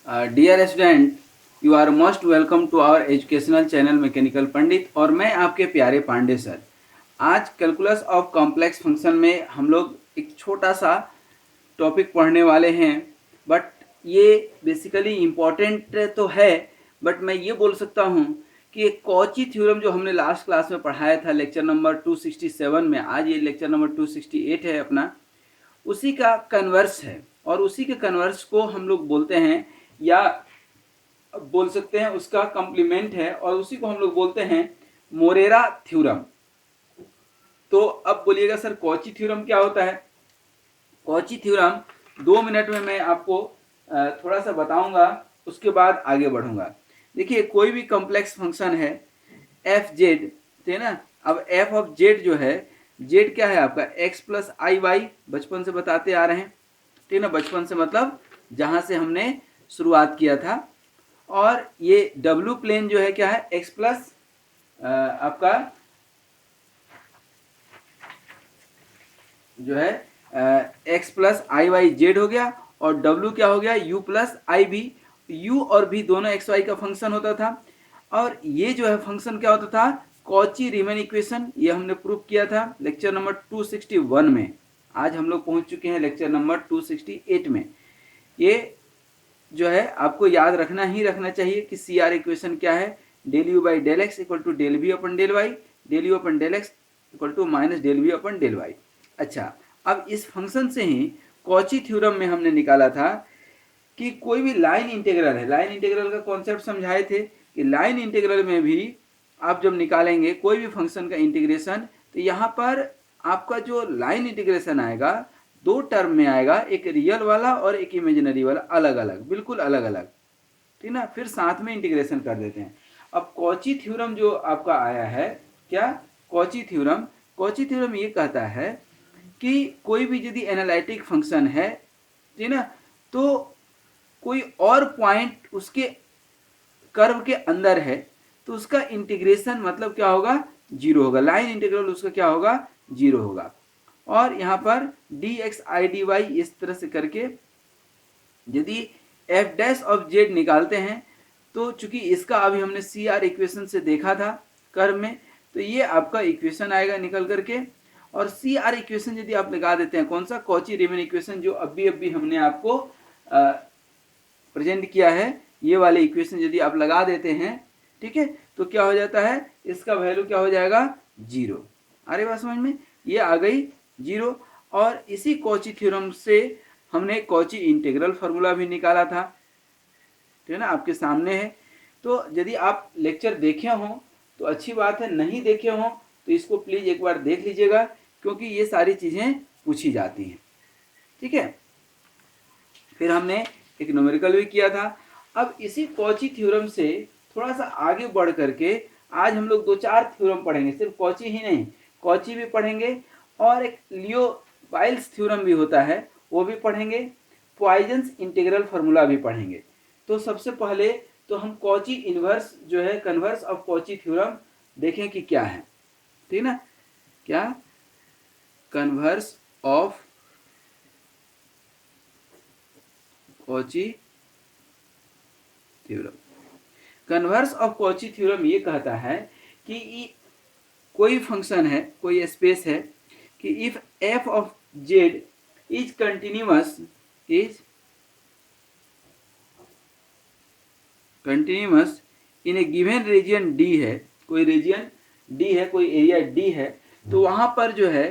Dear student, you are most welcome to our educational channel mechanical Pandit. और मैं आपके प्यारे पांडे सर। आज कैलकुलस ऑफ कॉम्प्लेक्स फंक्शन में हम लोग एक छोटा सा टॉपिक पढ़ने वाले हैं। बट ये बेसिकली इम्पॉर्टेंट तो है, बट मैं ये बोल सकता हूँ कि एक कॉची थ्योरम जो हमने लास्ट क्लास में पढ़ाया था लेक्चर नंबर 267 में, आज ये लेक्चर नंबर 268 है अपना, उसी का कन्वर्स है। और उसी के कन्वर्स को हम लोग बोलते हैं, या बोल सकते हैं उसका कॉम्प्लीमेंट है, और उसी को हम लोग बोलते हैं मोरेरा थ्योरम। तो अब बोलिएगा सर कॉची थ्योरम क्या होता है। कॉची थ्योरम 2 मिनट में मैं आपको थोड़ा सा बताऊंगा, उसके बाद आगे बढ़ूंगा। देखिए, कोई भी कॉम्प्लेक्स फंक्शन है एफ जेड, है ना। अब एफ ऑफ जेड जो है, जेड क्या है आपका एक्स प्लस आई वाई, बचपन से बताते आ रहे हैं, ठीक है ना। बचपन से मतलब जहां से हमने शुरुआत किया था। और ये डब्ल्यू प्लेन जो है क्या है, एक्स प्लस आपका जो है x plus i y z हो गया, और डब्ल्यू क्या हो गया, u plus i b. U और भी दोनों एक्स वाई का फंक्शन होता था। और ये जो है फंक्शन क्या होता था, कॉची रीमन इक्वेशन। ये हमने प्रूव किया था लेक्चर नंबर 261 में। आज हम लोग पहुंच चुके हैं लेक्चर नंबर 268 में। ये जो है आपको याद रखना ही रखना चाहिए कि सी आर इक्वेशन क्या है, del you by del x equal to del we upon del y, del you upon del x equal to minus del we upon del y. अच्छा, अब इस फंक्शन से ही कॉची थ्योरम में हमने निकाला था कि कोई भी लाइन इंटीग्रल है, लाइन इंटीग्रल का कॉन्सेप्ट समझाए थे कि लाइन इंटीग्रल में भी आप जब निकालेंगे कोई भी फंक्शन का इंटीग्रेशन, तो यहाँ पर आपका जो लाइन इंटीग्रेशन आएगा, 2 टर्म में आएगा, एक रियल वाला और एक इमेजिनरी वाला, अलग अलग, बिल्कुल अलग अलग, ठीक ना। फिर साथ में इंटीग्रेशन कर देते हैं। अब कॉची थ्योरम जो आपका आया है, क्या कॉची थ्योरम, कॉची थ्योरम ये कहता है कि कोई भी यदि एनालिटिक फंक्शन है, ठीक ना, तो कोई और पॉइंट उसके कर्व के अंदर है, तो उसका इंटीग्रेशन मतलब क्या होगा, जीरो होगा। लाइन इंटीग्रल उसका क्या होगा, जीरो होगा। और यहाँ पर d x i d y इस तरह से करके यदि एफ डैश ऑफ जेड निकालते हैं, तो चूंकि इसका अभी हमने सी आर इक्वेशन से देखा था कर्व में, तो ये आपका इक्वेशन आएगा निकल करके। और सी आर इक्वेशन यदि आप लगा देते हैं, कौन सा, कॉची रीमन इक्वेशन, जो अभी अभी हमने आपको प्रेजेंट किया है, ये वाले इक्वेशन यदि आप लगा देते हैं, ठीक है, तो क्या हो जाता है, इसका वैल्यू क्या हो जाएगा, जीरो। अरे बात समझ में, ये आ गई जीरो। और इसी कॉची थ्योरम से हमने कॉची इंटीग्रल फार्मूला भी निकाला था, ठीक है ना, आपके सामने है। तो यदि आप लेक्चर देखे हों तो अच्छी बात है, नहीं देखे हों तो इसको प्लीज एक बार देख लीजिएगा, क्योंकि ये सारी चीजें पूछी जाती हैं, ठीक है। फिर हमने एक न्यूमेरिकल भी किया था। अब इसी कॉची थ्योरम से थोड़ा सा आगे बढ़ करके आज हम लोग 2-4 थ्योरम पढ़ेंगे, सिर्फ कॉची ही नहीं, कॉची भी पढ़ेंगे, और एक लियो वाइल्स थ्योरम भी होता है वो भी पढ़ेंगे, पॉइजन्स इंटीग्रल फार्मूला भी पढ़ेंगे। तो सबसे पहले तो हम कॉची इनवर्स जो है, कन्वर्स ऑफ कॉची थ्योरम देखें कि क्या है, ठीक ना। क्या, converse of Cauchy theorem. Converse of Cauchy theorem ये कहता है कि कोई फंक्शन है, कोई स्पेस है, कि if f of Z is continuous, is continuous in a given region d है, कोई रीजन डी है, कोई एरिया डी है, तो वहां पर जो है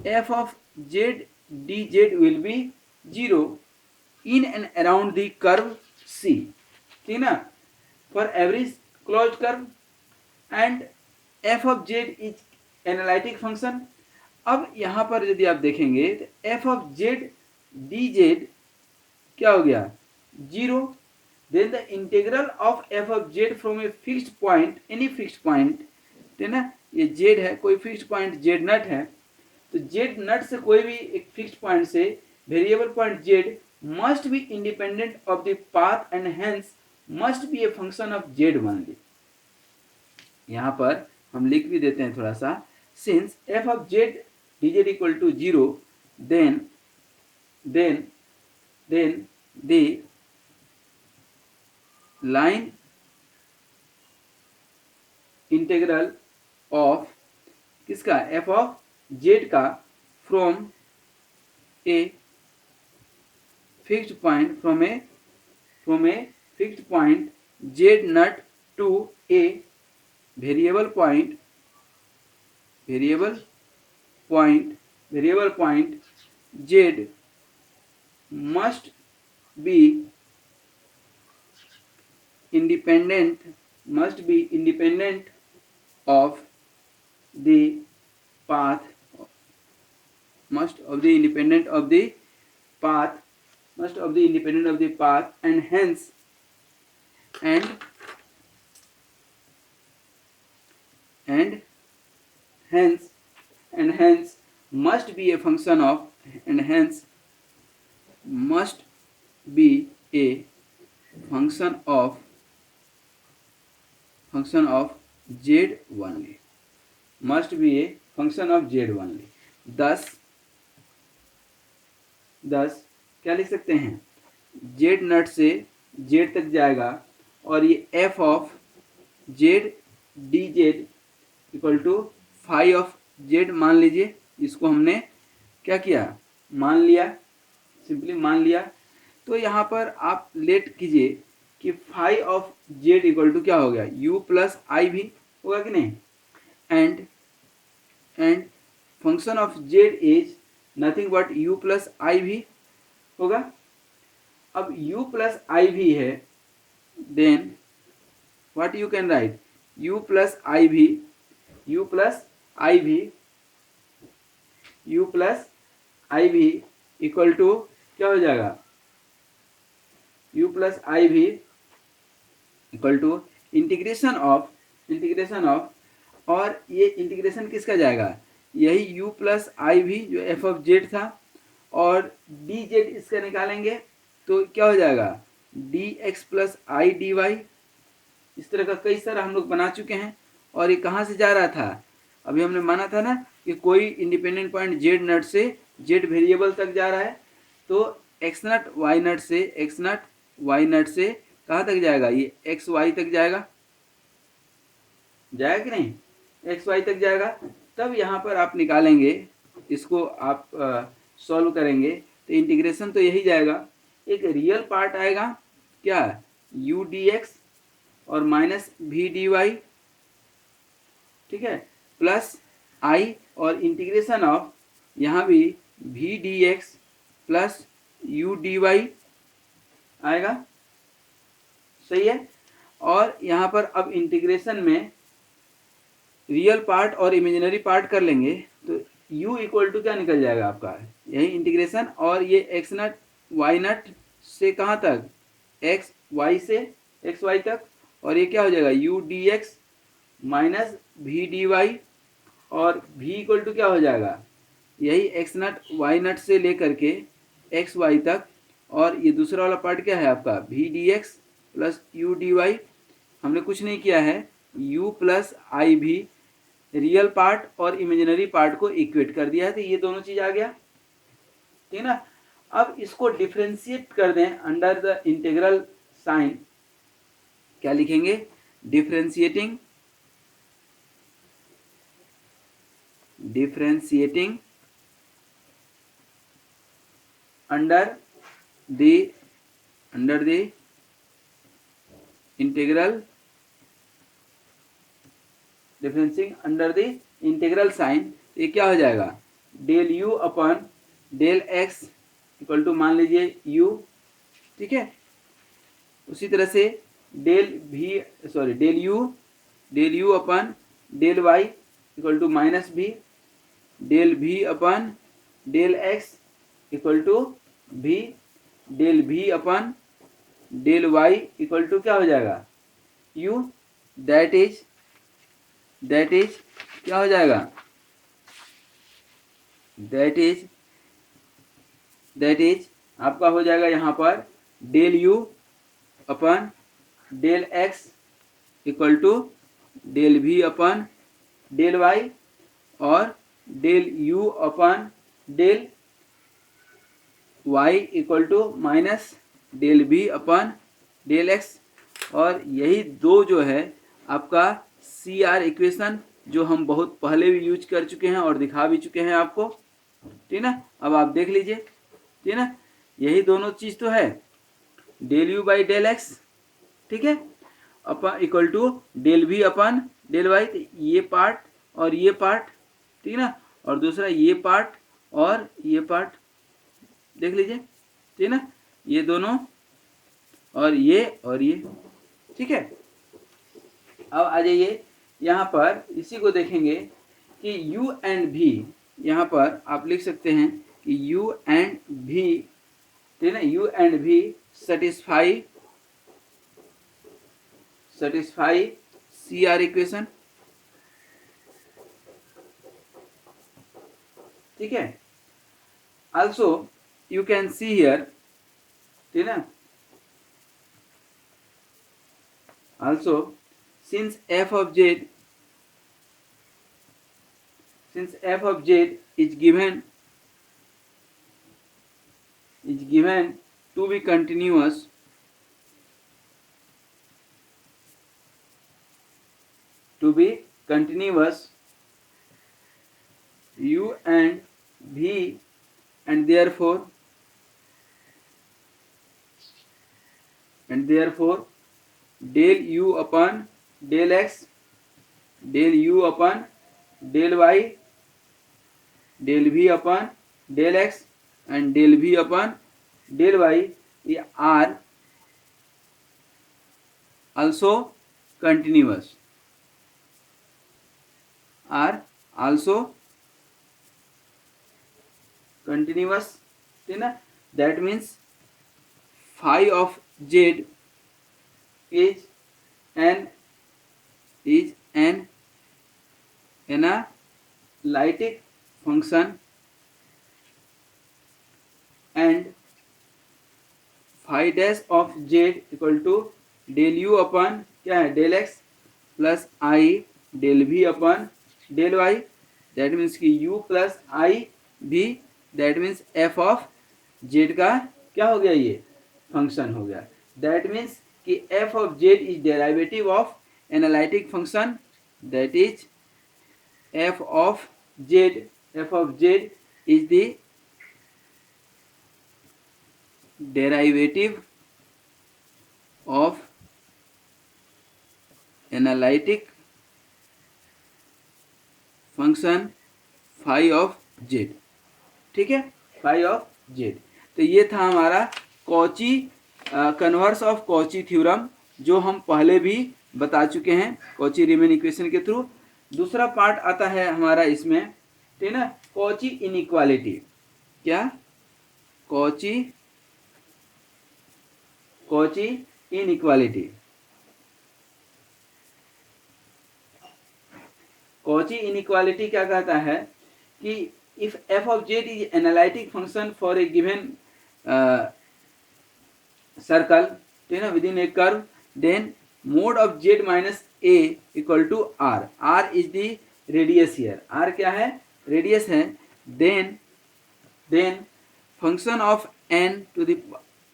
F of Z D Z will be zero in and around the curve C, ठीक ना, for every closed curve, and F of Z is analytic function. अब यहां पर यदि आप देखेंगे तो F of Z D Z क्या हो गया, zero. Then the integral of F of Z from a fixed point, any fixed point, है ना, ये जेड है, कोई फिक्स्ड पॉइंट जेड नट है, तो जेड नट से कोई भी एक फिक्स्ड पॉइंट से variable point z must be independent of the path and hence must be a function of z only. यहां पर हम लिख भी देते हैं थोड़ा सा, since f of Z D z equal to zero, then the line integral of किसका, एफ ऑफ जेड का, from a fixed point, from a fixed point z naught to a variable point z must B independent of the path and hence must be a function of z only, thus क्या लिख सकते हैं, Z नट से Z तक जाएगा और ये f of Z D z equal to phi of z मान लीजिए, इसको हमने क्या किया, मान लिया, सिंपली मान लिया। तो यहाँ पर आप लेट कीजिए कि phi of z equal to क्या हो गया, u प्लस आई भी होगा कि नहीं, and function of Z is nothing but u plus I V होगा। अब u प्लस आई भी है, then what you can write, u plus I V equal to क्या हो जाएगा, u plus I V equal to integration of, और ये integration किसका जाएगा, यही u प्लस आई भी जो एफ ऑफ जेड था, और डी जेड इसका निकालेंगे तो क्या हो जाएगा, d x plus i d y. इस तरह का कई सारा हम लोग बना चुके हैं। और ये कहाँ से जा रहा था, अभी हमने माना था ना कि कोई इंडिपेंडेंट पॉइंट जेड नट से जेड वेरिएबल तक जा रहा है, तो एक्स नट वाई नट से कहाँ तक जाएगा, ये एक्स वाई तक जाएगा कि नहीं, एक्स वाई तक जाएगा। तब यहाँ पर आप निकालेंगे, इसको आप सॉल्व करेंगे तो इंटीग्रेशन तो यही जाएगा, एक रियल पार्ट आएगा क्या, यू डी एक्स और माइनस भी डी वाई, ठीक है, प्लस आई, और इंटीग्रेशन ऑफ यहाँ भी v d x plus u d y आएगा, सही है। और यहाँ पर अब इंटीग्रेशन में रियल पार्ट और इमेजिनरी पार्ट कर लेंगे तो u इक्वल टू क्या निकल जाएगा आपका, यही इंटीग्रेशन, और ये एक्स नट वाई नट से कहाँ तक, एक्स वाई से एक्स वाई तक, और ये क्या हो जाएगा, u डी एक्स माइनस भी डी वाई, और v इक्वल टू क्या हो जाएगा, यही एक्स नट वाई नट से लेकर के एक्स वाई तक, और ये दूसरा वाला पार्ट क्या है आपका, v d x plus u d y. हमने कुछ नहीं किया है, u प्लस आई भी रियल पार्ट और इमेजिनरी पार्ट को इक्वेट कर दिया है, तो ये दोनों चीज आ गया, ठीक है ना। अब इसको डिफ्रेंशिएट कर दें अंडर द इंटीग्रल साइन, क्या लिखेंगे, differentiating under the integral, differencing under the integral sign, ये क्या हो जाएगा, del you upon del x equal to मान लीजिए u, ठीक है। उसी तरह से del you upon del Y equal to minus V, del भी upon del x equal to V, del भी upon del Y equal to क्या हो जाएगा, u, दैट इज क्या हो जाएगा, दैट इज आपका हो जाएगा यहाँ पर del you upon del x equal to del भी अपन डेल वाई, और del you upon del Y equal to minus del भी अपन डेल एक्स। और यही दो जो है आपका सी आर इक्वेशन जो हम बहुत पहले भी यूज कर चुके हैं और दिखा भी चुके हैं आपको, ठीक ना। अब आप देख लीजिए, ठीक ना, यही दोनों चीज तो है, del you by del X, ठीक है, upon equal to del we upon del Y, तो ये पार्ट और ये पार्ट, ठीक ना, और दूसरा ये पार्ट और ये पार्ट, देख लीजिए, ठीक ना, ये दोनों और ये, ठीक है। अब आ जाइए यहाँ पर, इसी को देखेंगे कि u एंड v, यहाँ पर आप लिख सकते हैं कि u एंड v, ठीक है, u and v satisfy C R equation, ठीक है। Also you can see here, ठीक है, also since f of z is given to be continuous, u and v, and therefore del u upon del x, del u upon del y, del v upon del x and del v upon del y are also continuous, ठीक ना। That means phi of z is an analytic function and phi dash of z equal to del u अपन क्या है del x plus i del v upon del y, that means कि u plus i v, that means f of z का क्या हो गया, ये function हो गया। दैट मीन्स कि f of z is derivative of analytic function, that is f of z is the derivative of analytic function phi of z, ठीक है, phi of z। तो ये था हमारा Cauchy converse of Cauchy theorem, जो हम पहले भी बता चुके हैं कॉची रीमैन इक्वेशन के थ्रू। दूसरा पार्ट आता है हमारा इसमें, ठीक है ना, कॉची इनइक्वालिटी। क्या, कॉची इनइक्वालिटी। कॉची इनइक्वालिटी क्या कहता है कि if f of z is analytic function for a given circle, ठीक है, within a curve, then mod of z minus a equal to r, r is the radius here, r क्या है, radius है, then function of n to the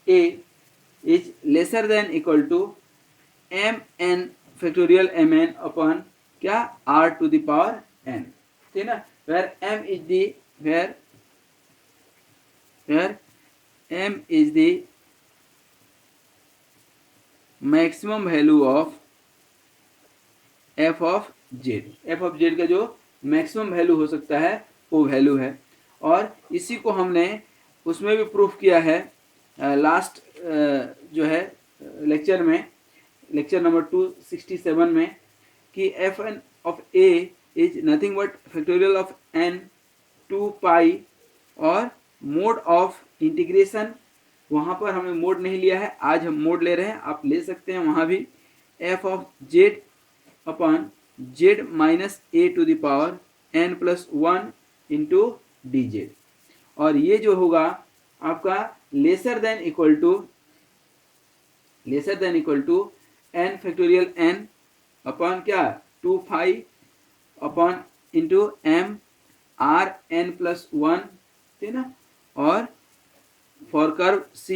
a is lesser than equal to mn factorial mn upon क्या r to the power n, ठीक है ना, where m is the maximum value of f of z का जो maximum value हो सकता है वो वैल्यू है। और इसी को हमने उसमें भी प्रूफ किया है लास्ट जो है लेक्चर में, लेक्चर नंबर 267 में, कि F N of A is nothing but factorial of n two pi, और मोड ऑफ इंटीग्रेशन, वहाँ पर हमने मोड नहीं लिया है, आज हम मोड ले रहे हैं, आप ले सकते हैं वहाँ भी, f of z upon z minus a to the power n plus 1 into d z, और ये जो होगा आपका lesser than equal to n factorial n upon क्या 2 five upon into m r n plus 1, ठीक ना, और फॉर कर्व c,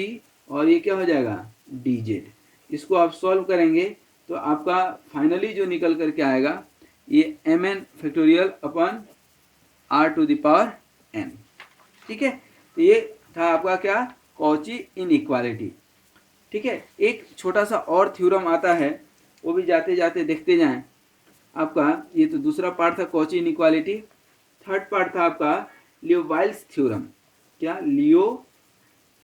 और ये क्या हो जाएगा डी जेड। इसको आप सॉल्व करेंगे तो आपका फाइनली जो निकल करके आएगा ये mn factorial upon r to the power n। ठीक है, तो ये था आपका क्या, कॉची इनइक्वालिटी। ठीक है, एक छोटा सा और थ्योरम आता है, वो भी जाते जाते देखते जाएं। आपका ये तो दूसरा पार्ट था कॉची इनइक्वालिटी। थर्ड पार्ट था आपका लियोवाइल्स थ्योरम। क्या, लियोवाइल्स